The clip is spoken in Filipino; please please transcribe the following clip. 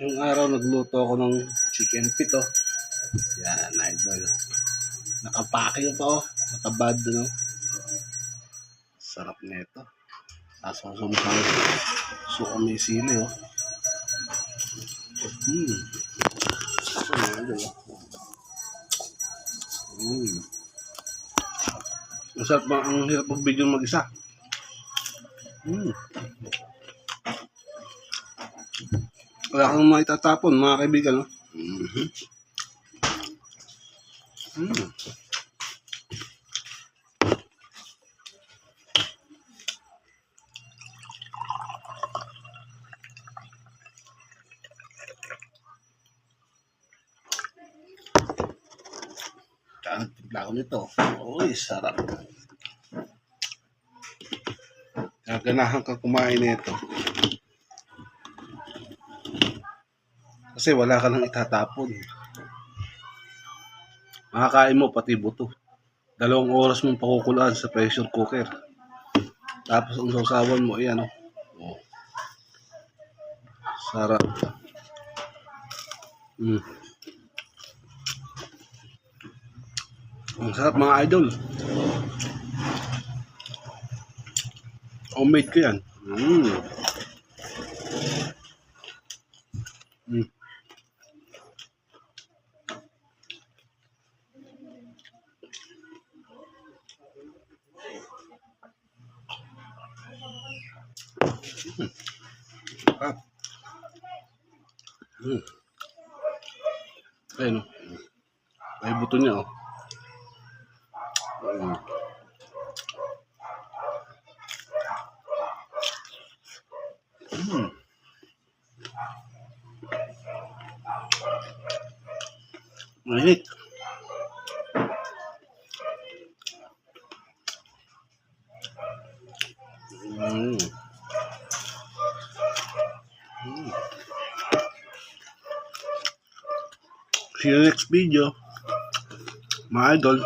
Yung araw nagluto ako ng chicken pito. Yan, idol. Nakapake pa oh. Nakabad no. Sarap nito. Asang-sumsang. Suka may sili oh. Idol oh. Masarap ba? Ang hirap magbigyan mag-isa. Wala kang maitatapon mga kaibigan no? Ang timpla ko nito. Uy, sarap. Gaganahan ka kumain nito. Kasi wala ka nang itatapon. Makakain mo pati buto. 2 oras mong pakukulaan sa pressure cooker. Tapos ang sausawan mo, ayan oh. Sarap. Ang sarap mga idol. Homemade ko yan. Ayun oh. Ay buto niya oh. Mainit. See you next video, mga idol.